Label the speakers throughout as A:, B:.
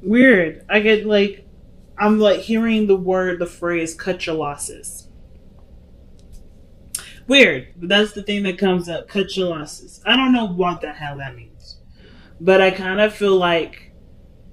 A: Weird. I get like, I'm like hearing the phrase cut your losses. Weird. But that's the thing that comes up. Cut your losses. I don't know what the hell that means. But I kind of feel like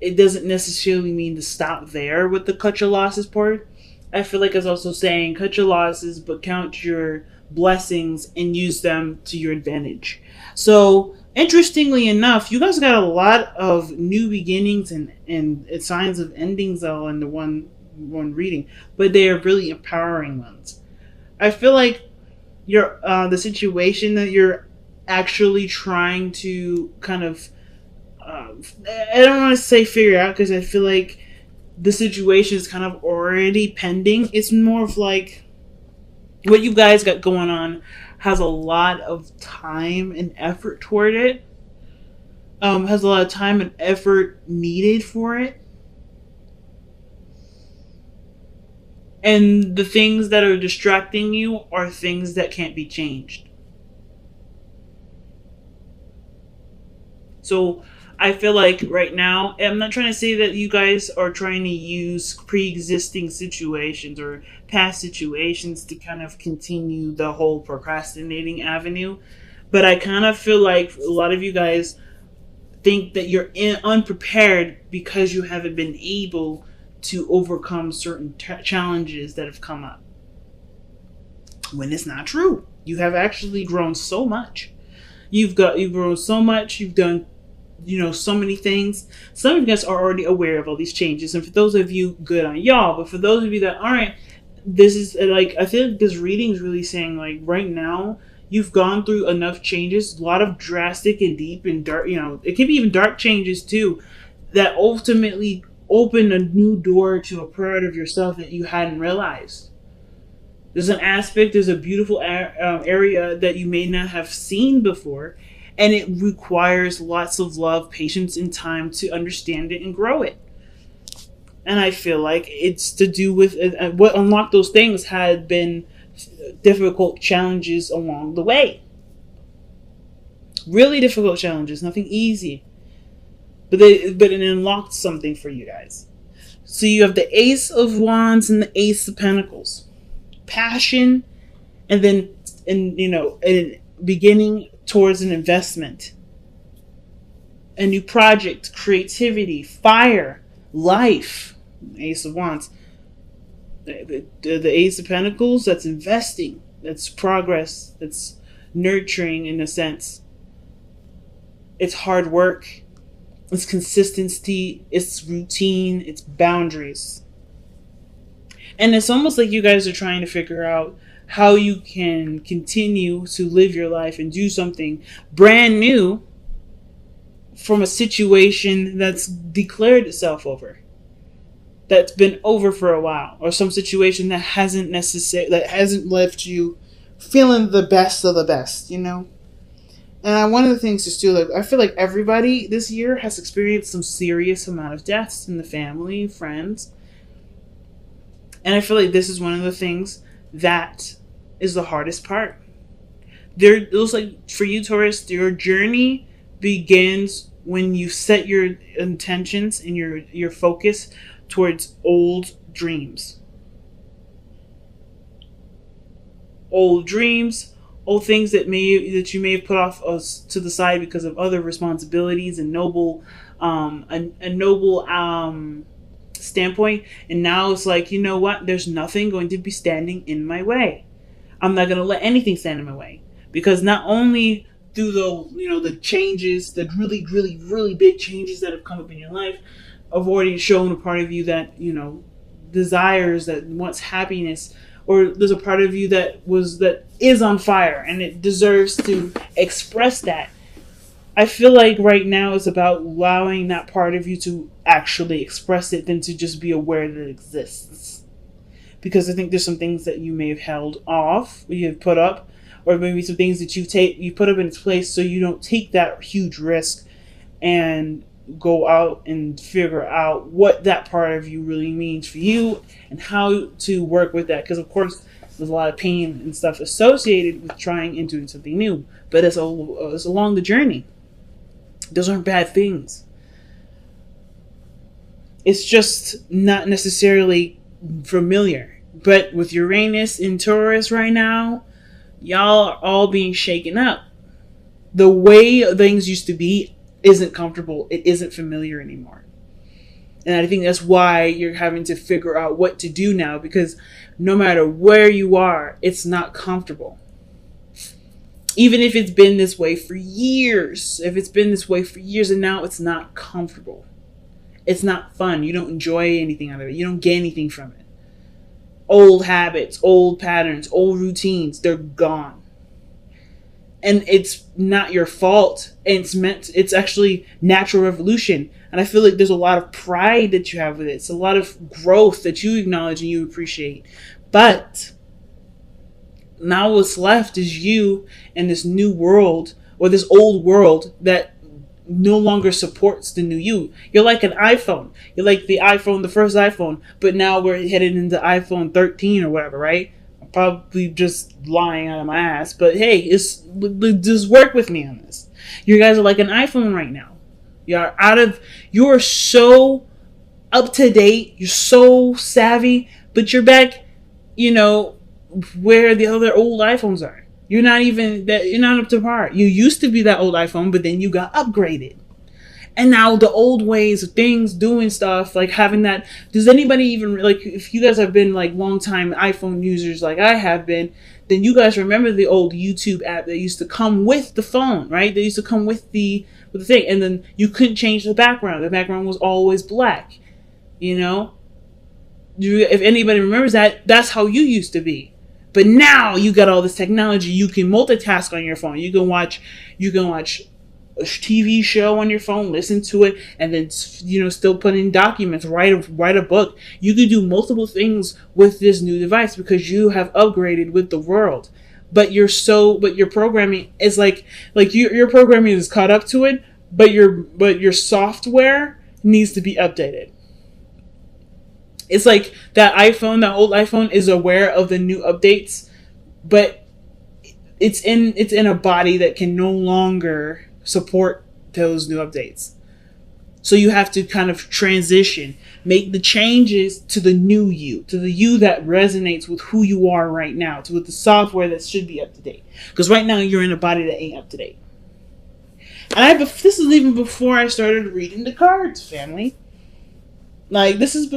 A: it doesn't necessarily mean to stop there with the cut your losses part. I feel like it's also saying cut your losses, but count your blessings and use them to your advantage. So, interestingly enough, you guys got a lot of new beginnings and signs of endings all in the one reading, but they are really empowering ones. I feel like the situation that you're actually trying to kind of I don't want to say figure out because I feel like the situation is kind of already pending. It's more of like what you guys got going on has a lot of time and effort toward it. Has a lot of time and effort needed for it. And the things that are distracting you are things that can't be changed. So I feel like right now, I'm not trying to say that you guys are trying to use pre existing situations or past situations to kind of continue the whole procrastinating avenue. But I kind of feel like a lot of you guys think that unprepared because you haven't been able to overcome certain challenges that have come up. When it's not true. You have actually grown so much. You've grown so much. You've done so many things. Some of you guys are already aware of all these changes, and for those of you, good on y'all. But for those of you that aren't, this is like I feel like this reading is really saying like right now you've gone through enough changes, a lot of drastic and deep and dark. It can be even dark changes too, that ultimately open a new door to a part of yourself that you hadn't realized. There's an aspect, there's a beautiful area that you may not have seen before, and it requires lots of love, patience, and time to understand it and grow it. And I feel like it's to do with what unlocked those things had been difficult challenges along the way. Really difficult challenges, nothing easy. But it unlocked something for you guys. So you have the Ace of Wands and the Ace of Pentacles. Passion, and then a beginning towards an investment, a new project, creativity, fire, life. Ace of Wands, the Ace of Pentacles, that's investing, that's progress, that's nurturing in a sense. It's hard work, it's consistency, it's routine, it's boundaries. And it's almost like you guys are trying to figure out how you can continue to live your life and do something brand new from a situation that's declared itself over, that's been over for a while, or some situation that hasn't left you feeling the best of the best, And one of the things is too, like I feel like everybody this year has experienced some serious amount of deaths in the family, friends. And I feel like this is one of the things that is the hardest part. It looks like for you, Taurus, your journey begins when you set your intentions and your focus towards old dreams. Old dreams, old things that you may have put off to the side because of other responsibilities and a noble standpoint, and now it's like, you know what, there's nothing going to be standing in my way. I'm not going to let anything stand in my way, because not only through the changes, the really really really big changes that have come up in your life, have already shown a part of you that desires, that wants happiness, or there's a part of you that is on fire and it deserves to express that. I feel like right now it's about allowing that part of you to actually express it than to just be aware that it exists. Because I think there's some things that you may have held off, you have put up, or maybe some things that you put up in its place so you don't take that huge risk and go out and figure out what that part of you really means for you and how to work with that. Because of course there's a lot of pain and stuff associated with trying and doing something new, but it's along the journey. Those aren't bad things. It's just not necessarily familiar. But with Uranus in Taurus right now, y'all are all being shaken up. The way things used to be isn't comfortable. It isn't familiar anymore. And I think that's why you're having to figure out what to do now, because no matter where you are, it's not comfortable. Even if it's been this way for years, and now it's not comfortable. It's not fun. You don't enjoy anything out of it. You don't get anything from it. Old habits, old patterns, old routines, they're gone. And it's not your fault. It's actually natural evolution. And I feel like there's a lot of pride that you have with it. It's a lot of growth that you acknowledge and you appreciate. But now what's left is you and this new world, or this old world that no longer supports the new you. You're like an iPhone. You're like the first iPhone, but now we're headed into iPhone 13 or whatever, right? I'm probably just lying out of my ass, but hey, just work with me on this. You guys are like an iPhone right now. You're so up to date, you're so savvy, but you're back, where the other old iPhones are. You're not up to par. You used to be that old iPhone, but then you got upgraded. And now the old ways of things, doing stuff, like having that. Does anybody even, like, if you guys have been like long time iPhone users like I have been, then you guys remember the old YouTube app that used to come with the phone, right? They used to come with the thing, and then you couldn't change the background. The background was always black. If anybody remembers that, that's how you used to be. But now you got all this technology. You can multitask on your phone. You can watch a TV show on your phone, listen to it, and then still put in documents, write a book. You can do multiple things with this new device because you have upgraded with the world. But your programming is like your programming is caught up to it, but your software needs to be updated. It's like that old iPhone is aware of the new updates, but it's in a body that can no longer support those new updates. So you have to kind of transition, make the changes to the new you, to the you that resonates with who you are right now, with the software that should be up to date. Because right now you're in a body that ain't up to date. And this is even before I started reading the cards, family. Like, this is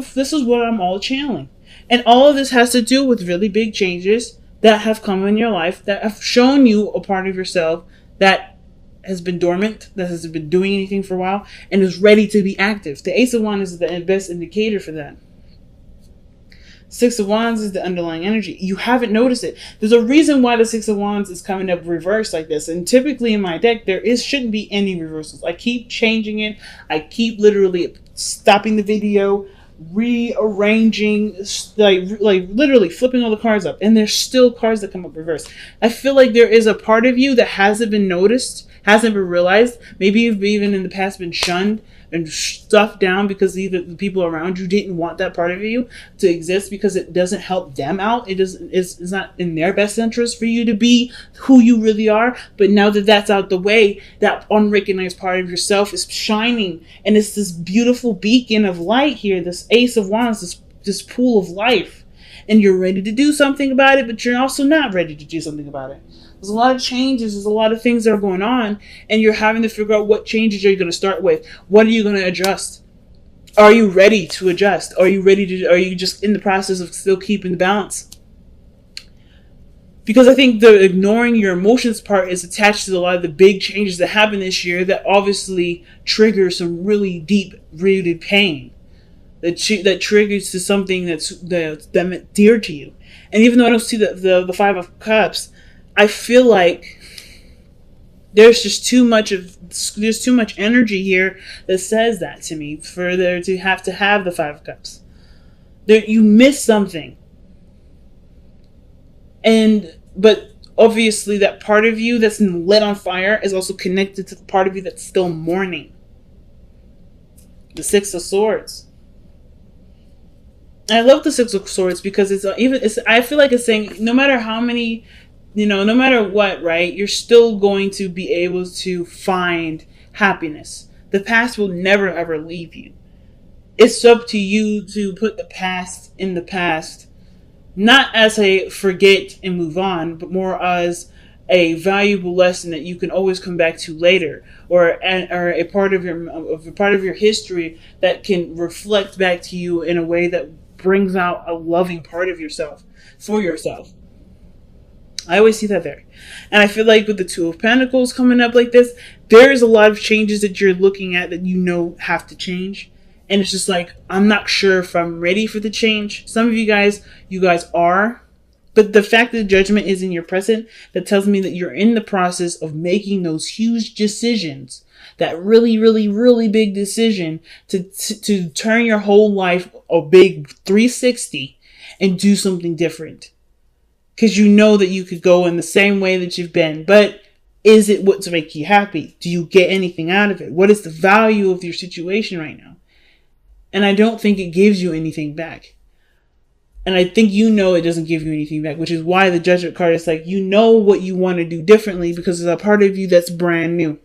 A: what I'm all channeling. And all of this has to do with really big changes that have come in your life, that have shown you a part of yourself that has been dormant, that hasn't been doing anything for a while, and is ready to be active. The Ace of Wands is the best indicator for that. Six of Wands is the underlying energy. You haven't noticed it. There's a reason why the Six of Wands is coming up reversed like this. And typically in my deck, shouldn't be any reversals. I keep changing it. I keep literally stopping the video, rearranging, like literally flipping all the cards up. And there's still cards that come up reversed. I feel like there is a part of you that hasn't been noticed, hasn't been realized. Maybe you've even in the past been shunned and stuffed down because either the people around you didn't want that part of you to exist because it doesn't help them out. It's not in their best interest for you to be who you really are. But now that that's out the way, that unrecognized part of yourself is shining, and it's this beautiful beacon of light here, this Ace of Wands, this pool of life. And you're ready to do something about it, but you're also not ready to do something about it. There's a lot of changes. There's a lot of things that are going on, and you're having to figure out what changes are you going to start with. What are you going to adjust? Are you ready to adjust? Are you just in the process of still keeping the balance? Because I think the ignoring your emotions part is attached to a lot of the big changes that happen this year that obviously trigger some really deep rooted pain. That triggers to something that's dear to you. And even though I don't see the Five of Cups, I feel like there's too much energy here that says that to me for there to have the Five of Cups. You miss something. But obviously that part of you that's lit on fire is also connected to the part of you that's still mourning. The Six of Swords. I love the Six of Swords because I feel like it's saying no matter how many, no matter what, right, you're still going to be able to find happiness. The past will never ever leave you. It's up to you to put the past in the past, not as a forget and move on, but more as a valuable lesson that you can always come back to later, or a part of your history that can reflect back to you in a way that brings out a loving part of yourself for yourself. I always see that there. And I feel like with the Two of Pentacles coming up like this, there's a lot of changes that you're looking at that you know have to change. And it's just like, I'm not sure if I'm ready for the change. Some of you guys are. But the fact that the Judgment is in your present, that tells me that you're in the process of making those huge decisions. That really, really, really big decision to turn your whole life a big 360 and do something different. Because you know that you could go in the same way that you've been. But is it what's making you happy? Do you get anything out of it? What is the value of your situation right now? And I don't think it gives you anything back. And I think you know it doesn't give you anything back, which is why the Judgment card is like, you know what you want to do differently because there's a part of you that's brand new.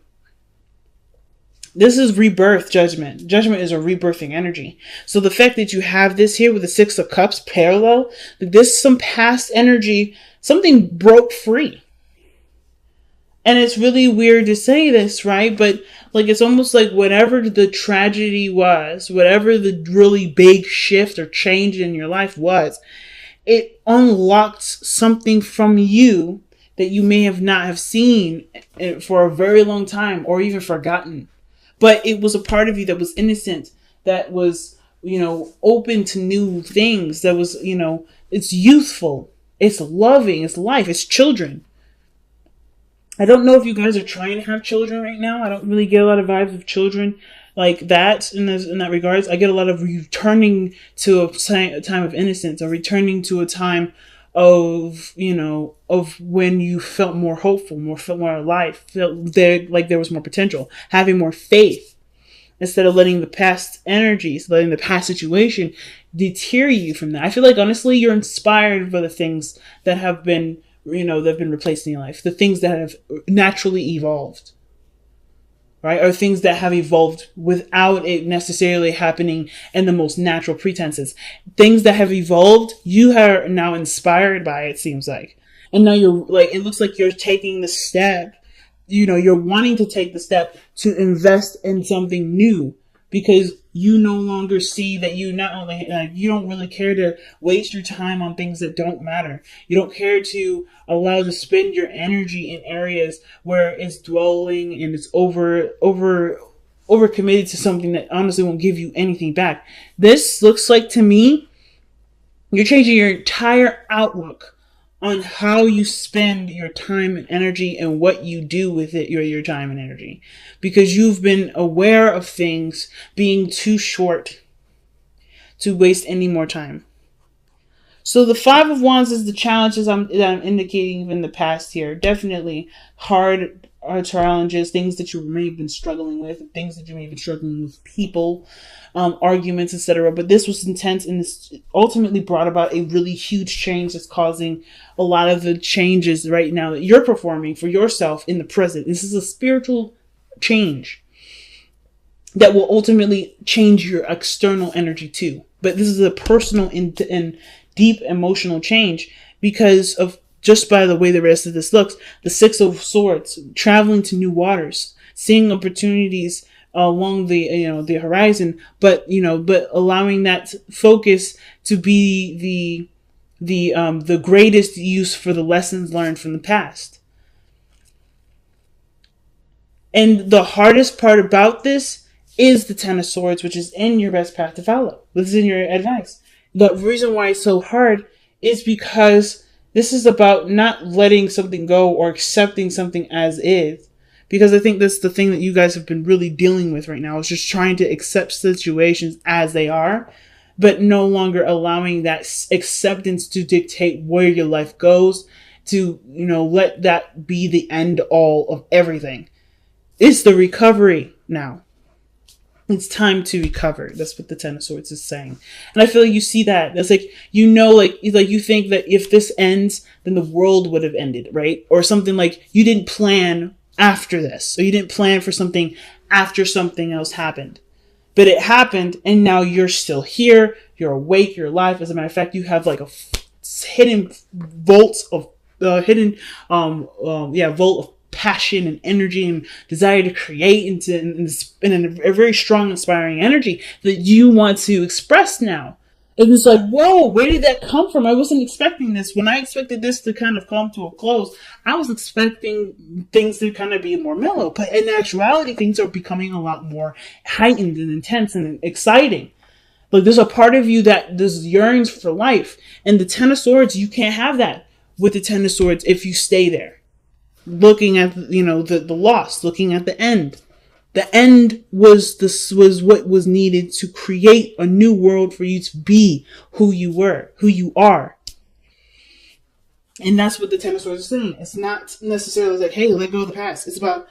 A: This is rebirth, Judgment. Judgment is a rebirthing energy. So the fact that you have this here with the Six of Cups parallel, this is some past energy, something broke free. And it's really weird to say this, right? But like, it's almost like whatever the tragedy was, whatever the really big shift or change in your life was, it unlocked something from you that you may have not have seen for a very long time or even forgotten. But it was a part of you that was innocent, that was, open to new things, that was, it's youthful, it's loving, it's life, it's children. I don't know if you guys are trying to have children right now. I don't really get a lot of vibes of children like that in that regards. I get a lot of returning to a time of innocence, or returning to a time of, of when you felt more hopeful, felt more alive, felt like there was more potential, having more faith, instead of letting the past energies, letting the past situation deter you from that. I feel like, honestly, you're inspired by the things that have been, that have been replaced in your life, the things that have naturally evolved, right? Or things that have evolved without it necessarily happening in the most natural pretenses. Things that have evolved, you are now inspired by, it seems like. And now you're like, it looks like you're taking the step, you're wanting to take the step to invest in something new, because you no longer see that you not only, you don't really care to waste your time on things that don't matter. You don't care to allow to spend your energy in areas where it's dwelling and it's over committed to something that honestly won't give you anything back. This looks like, to me, you're changing your entire outlook on how you spend your time and energy and what you do with it, your time and energy. Because you've been aware of things being too short to waste any more time. So the Five of Wands is the challenges that I'm indicating in the past here. Definitely hard challenges, things that you may have been struggling with, things that you may have been struggling with, people, arguments, etc. But this was intense, and this ultimately brought about a really huge change that's causing a lot of the changes right now that you're performing for yourself in the present. This is a spiritual change that will ultimately change your external energy too. But this is a personal and deep emotional change because of, just by the way the rest of this looks, the Six of Swords, traveling to new waters, seeing opportunities along the horizon, but allowing that focus to be the greatest use for the lessons learned from the past. And the hardest part about this is the Ten of Swords, which is in your best path to follow. This is in your advice. The reason why it's so hard is because this is about not letting something go or accepting something as is. Because I think that's the thing that you guys have been really dealing with right now, is just trying to accept situations as they are, but no longer allowing that acceptance to dictate where your life goes, to, let that be the end all of everything. It's the recovery now. It's time to recover. That's what the Ten of Swords is saying. And I feel like you see that. That's like, you think that if this ends, then the world would have ended, right? Or something like you didn't plan after this. Or you didn't plan for something after something else happened. But it happened, and now you're still here. You're awake. You're alive. As a matter of fact, you have like a hidden vault of vault of passion and energy and desire to create in a very strong, inspiring energy that you want to express now. It was like, whoa, where did that come from? I wasn't expecting this. When I expected this to kind of come to a close, I was expecting things to kind of be more mellow. But in actuality, things are becoming a lot more heightened and intense and exciting. Like, there's a part of you that this yearns for life. And the Ten of Swords, you can't have that with the Ten of Swords if you stay there. Looking at, the loss, looking at the end. The end was what was needed to create a new world for you to be who you are. And that's what the Ten of Swords is saying. It's not necessarily like, hey, let go of the past. It's about,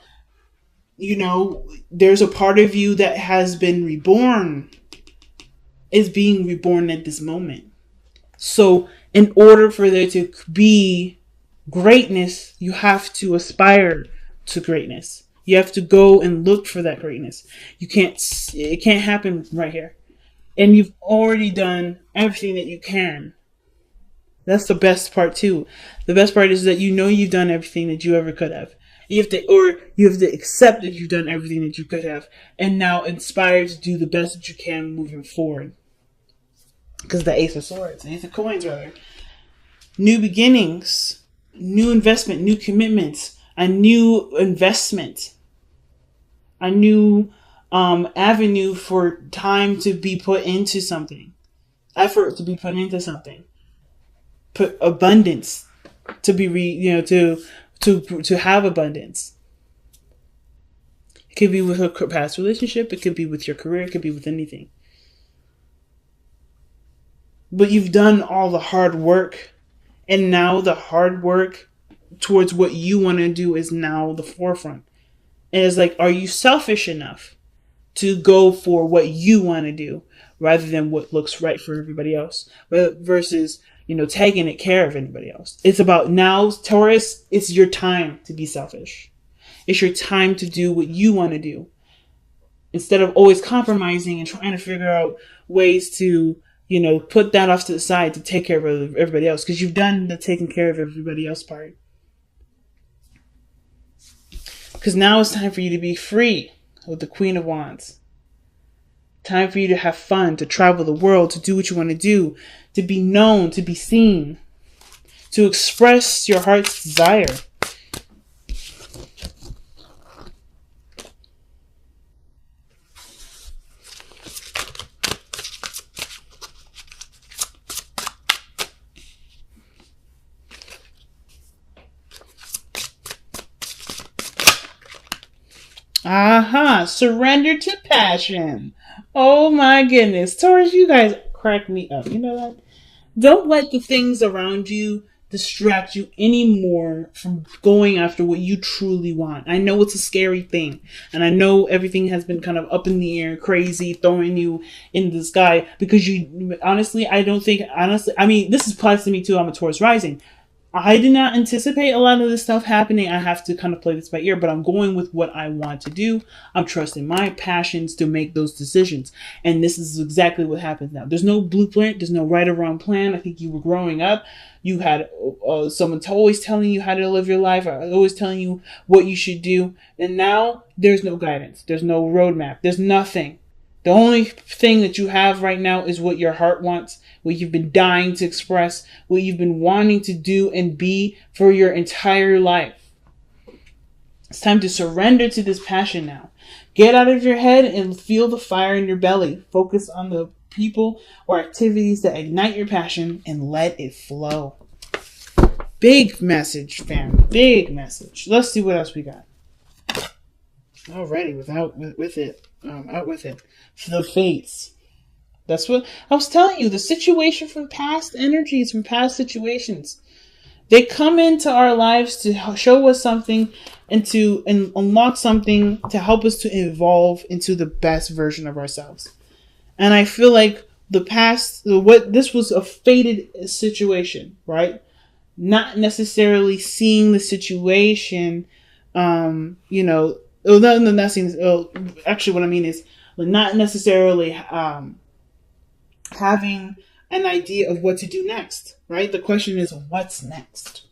A: there's a part of you that has been reborn, is being reborn at this moment. So in order for there to be greatness, you have to aspire to greatness. You have to go and look for that greatness. It can't happen right here. And you've already done everything that you can. That's the best part too. The best part is that you've done everything that you ever could have. You have to accept that you've done everything that you could have, and now inspire to do the best that you can moving forward. Because the Ace of Coins rather. New beginnings, new investment, new commitments, a new investment, a new avenue for time to be put into something, effort to be put into something, put abundance to be to have abundance. It could be with a past relationship. It could be with your career. It could be with anything. But you've done all the hard work, and now the hard work towards what you want to do is now the forefront. And it's like, are you selfish enough to go for what you want to do rather than what looks right for everybody else, versus, taking care of anybody else? It's about now, Taurus, it's your time to be selfish. It's your time to do what you want to do, instead of always compromising and trying to figure out ways to, put that off to the side to take care of everybody else, because you've done the taking care of everybody else part. Because now it's time for you to be free with the Queen of Wands. Time for you to have fun, to travel the world, to do what you want to do, to be known, to be seen, to express your heart's desire. Aha, surrender to passion. Oh my goodness. Taurus, you guys crack me up. You know that? Don't let the things around you distract you anymore from going after what you truly want. I know it's a scary thing, and I know everything has been kind of up in the air, crazy, throwing you in the sky, because this applies to me too. I'm a Taurus rising. I did not anticipate a lot of this stuff happening. I have to kind of play this by ear, but I'm going with what I want to do. I'm trusting my passions to make those decisions. And this is exactly what happens now. There's no blueprint. There's no right or wrong plan. I think you were growing up. You had someone always telling you how to live your life, always telling you what you should do. And now there's no guidance. There's no roadmap. There's nothing. The only thing that you have right now is what your heart wants, what you've been dying to express, what you've been wanting to do and be for your entire life. It's time to surrender to this passion now. Get out of your head and feel the fire in your belly. Focus on the people or activities that ignite your passion and let it flow. Big message, fam. Big message. Let's see what else we got. Alrighty, out with it. For the fates. That's what I was telling you. The situation from past energies, from past situations, they come into our lives to show us something and to unlock something to help us to evolve into the best version of ourselves. And I feel like this was a fated situation, right? Not necessarily seeing the situation, actually what I mean is but not necessarily having an idea of what to do next, right? The question is, what's next?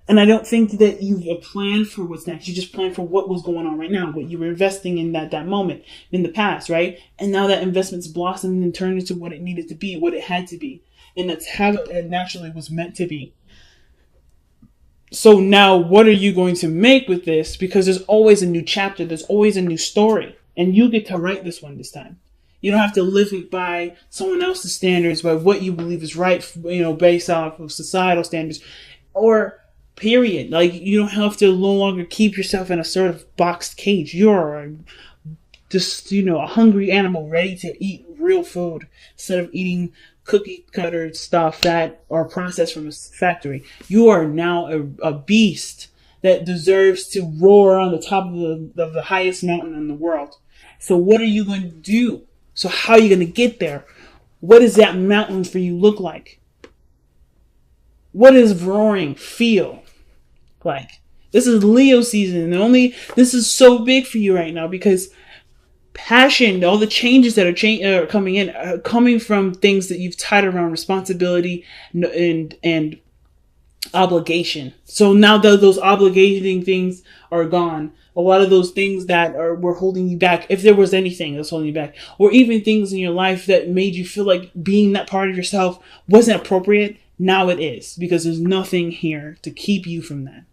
A: And I don't think that you've planned for what's next. You just plan for what was going on right now, what you were investing in that moment in the past, right? And now that investment's blossomed and turned into what it needed to be, what it had to be. And that's how it naturally was meant to be. So now what are you going to make with this? Because there's always a new chapter. There's always a new story. And you get to write this one this time. You don't have to live it by someone else's standards, by what you believe is right, based off of societal standards. Or period. Like, you don't have to no longer keep yourself in a sort of boxed cage. You're just, a hungry animal ready to eat real food instead of eating cookie cutter stuff that are processed from a factory. You are now a beast that deserves to roar on the top of the highest mountain in the world. So what are you going to do? So how are you going to get there? What does that mountain for you look like? What does roaring feel like? This is Leo season, and this is so big for you right now because passion, all the changes that are coming in, are coming from things that you've tied around responsibility and obligation. So now that those obligating things are gone, a lot of those things that were holding you back, if there was anything that's holding you back, or even things in your life that made you feel like being that part of yourself wasn't appropriate, now it is, because there's nothing here to keep you from that.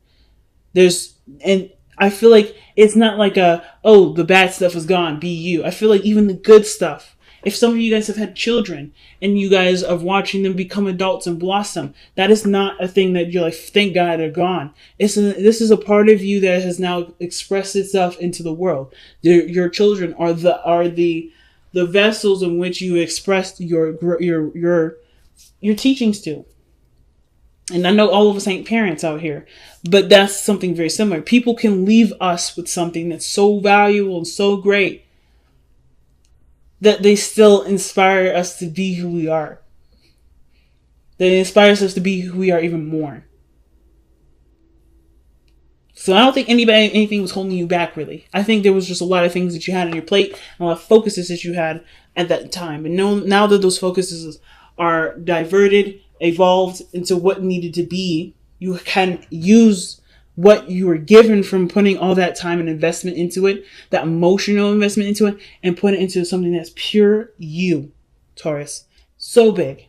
A: And I feel like it's not like the bad stuff is gone, be you. I feel like even the good stuff, if some of you guys have had children and you guys are watching them become adults and blossom, that is not a thing that you're like, thank God they're gone. This is a part of you that has now expressed itself into the world. Your children are the vessels in which you expressed your teachings to. And I know all of us ain't parents out here, but that's something very similar. People can leave us with something that's so valuable and so great that they still inspire us to be who we are. They inspire us to be who we are even more. So I don't think anything was holding you back, really. I think there was just a lot of things that you had on your plate and a lot of focuses that you had at that time. And now that those focuses are diverted, evolved into what needed to be, you can use what you were given from putting all that time and investment into it, that emotional investment into it, and put it into something that's pure you, Taurus. So big.